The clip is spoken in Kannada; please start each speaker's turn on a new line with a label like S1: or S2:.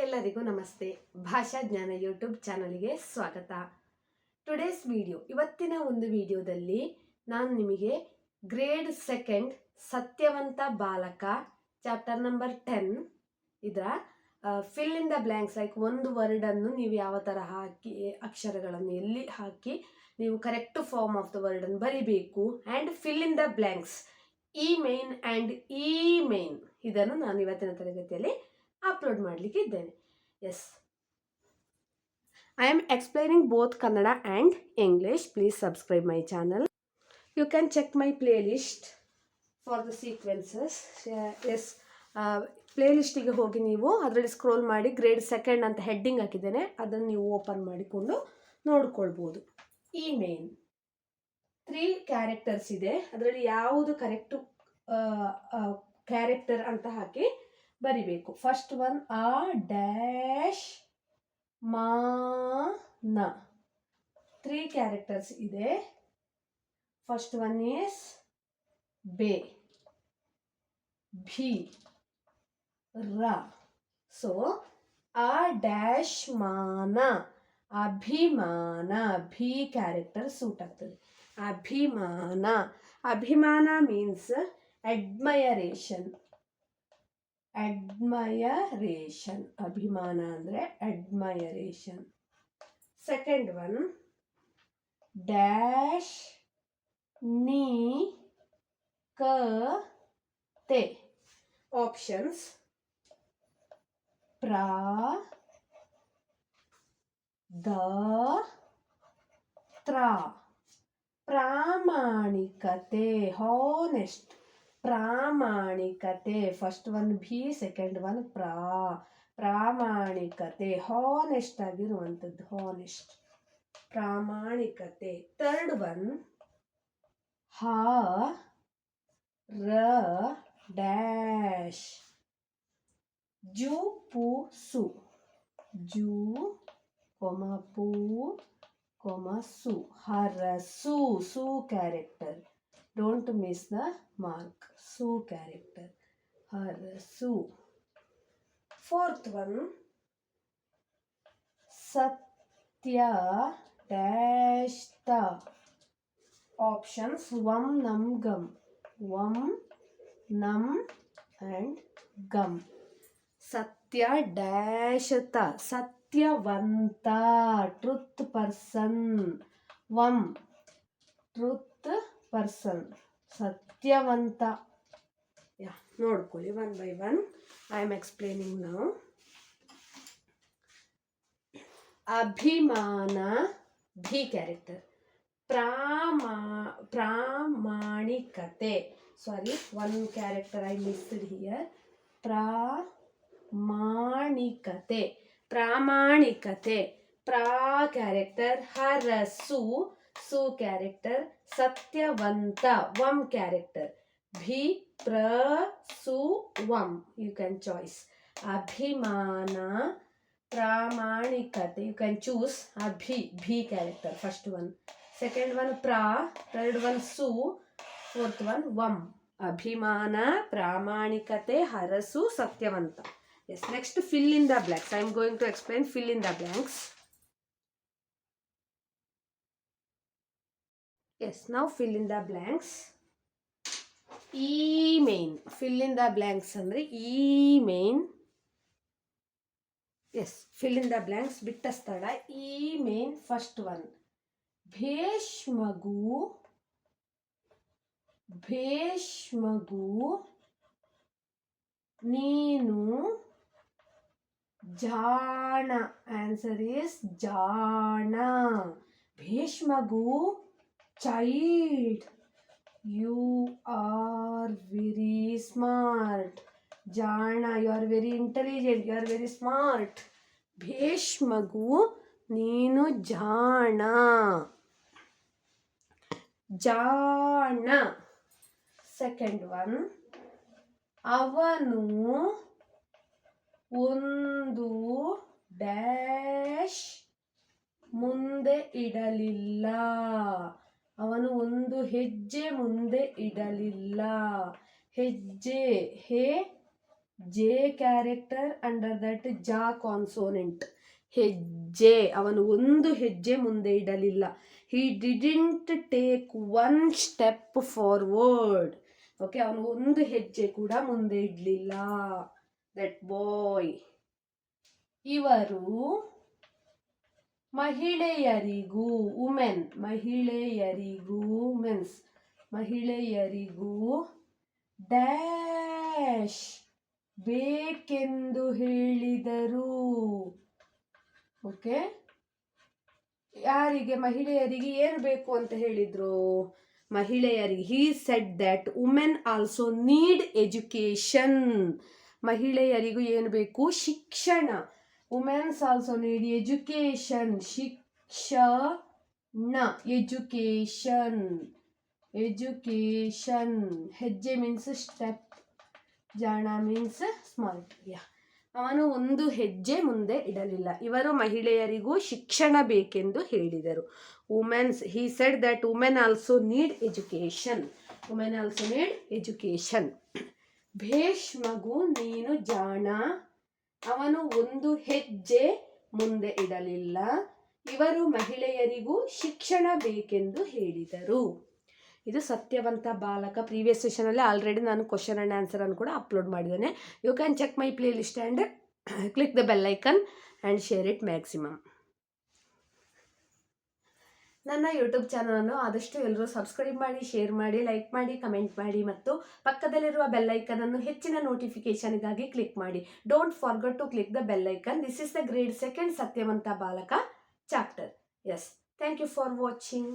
S1: ಎಲ್ಲರಿಗೂ ನಮಸ್ತೆ. ಭಾಷಾ ಜ್ಞಾನ ಯೂಟ್ಯೂಬ್ ಚಾನಲ್ಗೆ ಸ್ವಾಗತ. ಟುಡೇಸ್ ವಿಡಿಯೋ, ಇವತ್ತಿನ ಒಂದು ವಿಡಿಯೋದಲ್ಲಿ ನಾನು ನಿಮಗೆ ಗ್ರೇಡ್ 2 ಸತ್ಯವಂತ ಬಾಲಕ ಚಾಪ್ಟರ್ ನಂಬರ್ 10 ಇದರ fill in the blanks, like ಒಂದು ವರ್ಡನ್ನು ನೀವು ಯಾವ ಥರ ಹಾಕಿ ಅಕ್ಷರಗಳನ್ನು ಎಲ್ಲಿ ಹಾಕಿ ನೀವು ಕರೆಕ್ಟ್ ಫಾರ್ಮ್ ಆಫ್ ದ ವರ್ಡನ್ನು ಬರಿಬೇಕು and fill in the blanks ಈ ಮೇನ್ ಆ್ಯಂಡ್ ಈ ಮೇನ್ ಇದನ್ನು ನಾನು ಇವತ್ತಿನ ತರಗತಿಯಲ್ಲಿ ಅಪ್ಲೋಡ್ ಮಾಡಲಿಕ್ಕೆ ಇದ್ದೇನೆ. Yes, I am explaining both Kannada and English. Please subscribe my channel. You can check my playlist for the sequences. Yes, ಪ್ಲೇ ಲಿಸ್ಟಿಗೆ ಹೋಗಿ ನೀವು ಅದರಲ್ಲಿ ಸ್ಕ್ರೋಲ್ ಮಾಡಿ ಗ್ರೇಡ್ 2 ಅಂತ ಹೆಡ್ಡಿಂಗ್ ಹಾಕಿದ್ದೇನೆ, ಅದನ್ನು ನೀವು ಓಪನ್ ಮಾಡಿಕೊಂಡು ನೋಡ್ಕೊಳ್ಬೋದು. ಈ ಮೇನ್ 3 ಕ್ಯಾರೆಕ್ಟರ್ಸ್ ಇದೆ, ಅದರಲ್ಲಿ ಯಾವುದು ಕರೆಕ್ಟು ಕ್ಯಾರೆಕ್ಟರ್ ಅಂತ ಹಾಕಿ ಬರಿಬೇಕು. ಫಸ್ಟ್ ಒನ್ ಆ ಡ್ಯಾಶ್ ಮಾನ 3 ಕ್ಯಾರೆಕ್ಟರ್ಸ್ ಇದೆ. ಫಸ್ಟ್ ಒನ್ ಈಸ್ ಬೆ, ಭಿ, ರ. ಸೊ ಆ ಡ್ಯಾಶ್ ಮಾನ ಅಭಿಮಾನ, ಭಿ ಕ್ಯಾರೆಕ್ಟರ್ ಸೂಟ್ ಆಗ್ತದೆ. ಅಭಿಮಾನ, ಅಭಿಮಾನ ಮೀನ್ಸ್ ಅಡ್ಮಯರೇಷನ್. ಅಡ್ಮಯರೇಷನ್, ಅಭಿಮಾನ ಅಂದರೆ ಅಡ್ಮಯರೇಷನ್. ಸೆಕೆಂಡ್ ಒನ್ ಡ್ಯಾಶ್ ನೀ ಕ ತೆ. ಆಪ್ಷನ್ಸ್ ಪ್ರ ದ ತ್ರ. ಪ್ರಾಮಾಣಿಕತೆ, ಹಾನೆಸ್ಟ್, ಪ್ರಾಮಾಣಿಕತೆ. ಫಸ್ಟ್ ಒನ್ ಭಿ, ಸೆಕೆಂಡ್ ಒನ್ ಪ್ರಾಮಾಣಿಕತೆ, ಹಾನೆಸ್ಟ್ ಆಗಿರುವಂಥದ್ದು, ಹಾನೆಸ್ಟ್, ಪ್ರಾಮಾಣಿಕತೆ. ಥರ್ಡ್ ಒನ್ ಹ ರ ಡ್ಯಾಶ್ ಜು ಪು ಸು. ಜು ಪು ಸು, ಹರಸು. ಸು character, don't miss the mark. ಸು ಕ್ಯಾರೆಕ್ಟರ್, ಹರಸು. ಫೋರ್ತ್ ಒನ್ ಸತ್ಯ ಡ್ಯಾಶ್ ತ. ಆಪ್ಷನ್ಸ್ ವಂ ನಂ ಗಮ್. ವಂ ನಂ ಆ್ಯಂಡ್ ಗಮ್. ಸತ್ಯ ಡ್ಯಾಶ್ ತ, ಸತ್ಯವಂತ, ಟ್ರುತ್ ಪರ್ಸನ್. ವಂ ಟ್ರುತ್ ಪರ್ಸನ್, ಸತ್ಯವಂತ. ಯಾ, ನೋಡ್ಕೊಳ್ಳಿ one by one. I am explaining now. ಅಭಿಮಾನ, ಭಿ ಕ್ಯಾರೆಕ್ಟರ್. ಪ್ರಾಮಾಣಿಕತೆ, sorry, one character I missed here. ಪ್ರಾಮಾಣಿಕತೆ, ಪ್ರಾಮಾಣಿಕತೆ. ಪ್ರಾ ಕ್ಯಾರೆಕ್ಟರ್, ಹರಸು, ಸು ಕ್ಯಾರೆಕ್ಟರ್, ಸತ್ಯವಂತ, ವಂ ಕ್ಯಾರೆಕ್ಟರ್, ಭಿ ಪ್ರ ಸು ವಂ. You can choice. ಅಭಿಮಾನ, ಪ್ರಾಮಾಣಿಕತೆ, ಯು ಕ್ಯಾನ್ ಚೂಸ್ ಭಿ character, first one. Second one ಪ್ರಾ, ಥರ್ಡ್ ಒನ್ ಸು, ಫೋರ್ತ್ ಒನ್ ವಂ. ಅಭಿಮಾನ, ಪ್ರಾಮಾಣಿಕತೆ, ಹರಸು, ಸತ್ಯವಂತ. Yes, next fill in the blanks. I am going to explain fill in the blanks. Yes, now fill in the blanks. E main, fill in the blanks ಅಂದ್ರೆ E main. Yes, fill in the blanks ಬಿಟ್ಟ ಸ್ಥಳ E main. ಫಸ್ಟ್ ಒನ್ ಭೇಷ್ಮಗು, ಭೇಷ್ಮಗು ನೀನು ಜಾಣ. ಆನ್ಸರ್ ಈಸ್ ಜಾಣ. ಭೇಷ್ಮಗು child. You are very smart. ಜಾಣ, you are very intelligent, you are very smart. ಭೇಷ್ಮಗು ನೀನು ಜಾಣ. ಜಾಣ. ಸೆಕೆಂಡ್ ಒನ್ ಅವನು ಒಂದು ಡ್ಯಾಶ್ ಮುಂದೆ ಇಡಲಿಲ್ಲ. ಅವನು ಒಂದು ಹೆಜ್ಜೆ ಮುಂದೆ ಇಡಲಿಲ್ಲ. ಹೆಜ್ಜೆ, ಹೇ ಜೆ ಕ್ಯಾರೆಕ್ಟರ್, ಅಂಡರ್ ದಟ್ ಜಾ ಕಾನ್ಸೋನೆಂಟ್. ಹೆಜ್ಜೆ, ಅವನು ಒಂದು ಹೆಜ್ಜೆ ಮುಂದೆ ಇಡಲಿಲ್ಲ. He didn't take one step forward. Okay, ಅವನು ಒಂದು ಹೆಜ್ಜೆ ಕೂಡ ಮುಂದೆ ಇಡಲಿಲ್ಲ. That boy. ಇವರು ಮಹಿಳೆಯರಿಗೂ, ವುಮೆನ್, ಮಹಿಳೆಯರಿಗೂ ಡ್ಯಾಶ್ ಬೇಕೆಂದು ಹೇಳಿದರು. ಓಕೆ, ಯಾರಿಗೆ? ಮಹಿಳೆಯರಿಗೆ ಏನು ಬೇಕು ಅಂತ ಹೇಳಿದ್ರು? ಮಹಿಳೆಯರಿಗೆ he said that women also need education. ಮಹಿಳೆಯರಿಗೂ ಏನು ಬೇಕು? ಶಿಕ್ಷಣ. Womens also need education. ಶಿಕ್ಷಣ, ಎಜುಕೇಶನ್. ಹೆಜ್ಜೆ ಮೀನ್ಸ್ ಸ್ಟೆಪ್, ಜಾಣ ಮೀನ್ಸ್ ಸ್ಮಾರ್ಟ್. ಅವನು ಒಂದು ಹೆಜ್ಜೆ ಮುಂದೆ ಇಡಲಿಲ್ಲ. ಇವರು ಮಹಿಳೆಯರಿಗೂ ಶಿಕ್ಷಣ ಬೇಕೆಂದು ಹೇಳಿದರು. Womens, he said that women also need education. ಭೇಷ್ ಮಗು, ನೀನು ಜಾಣ. ಅವನು ಒಂದು ಹೆಜ್ಜೆ ಮುಂದೆ ಇಡಲಿಲ್ಲ. ಇವರು ಮಹಿಳೆಯರಿಗೂ ಶಿಕ್ಷಣ ಬೇಕೆಂದು ಹೇಳಿದರು. ಇದು ಸತ್ಯವಂತ ಬಾಲಕ. ಪ್ರೀವಿಯಸ್ ಸೆಷನಲ್ಲಿ ಆಲ್ರೆಡಿ ನಾನು ಕ್ವಶನ್ ಆ್ಯಂಡ್ ಆನ್ಸರ್ ಅನ್ನು ಕೂಡ ಅಪ್ಲೋಡ್ ಮಾಡಿದ್ದೇನೆ. You can check my playlist and click the bell icon and share it maximum. ನನ್ನ ಯೂಟ್ಯೂಬ್ ಚಾನಲನ್ನು ಆದಷ್ಟು ಎಲ್ಲರೂ ಸಬ್ಸ್ಕ್ರೈಬ್ ಮಾಡಿ, ಶೇರ್ ಮಾಡಿ, ಲೈಕ್ ಮಾಡಿ, ಕಮೆಂಟ್ ಮಾಡಿ ಮತ್ತು ಪಕ್ಕದಲ್ಲಿರುವ ಬೆಲ್ ಐಕನ್ ಅನ್ನು ಹೆಚ್ಚಿನ ನೋಟಿಫಿಕೇಶನ್ಗಾಗಿ ಕ್ಲಿಕ್ ಮಾಡಿ. Don't forget to click the bell icon. This is the grade 2 ಸತ್ಯವಂತ ಬಾಲಕ chapter. Yes, thank you for watching.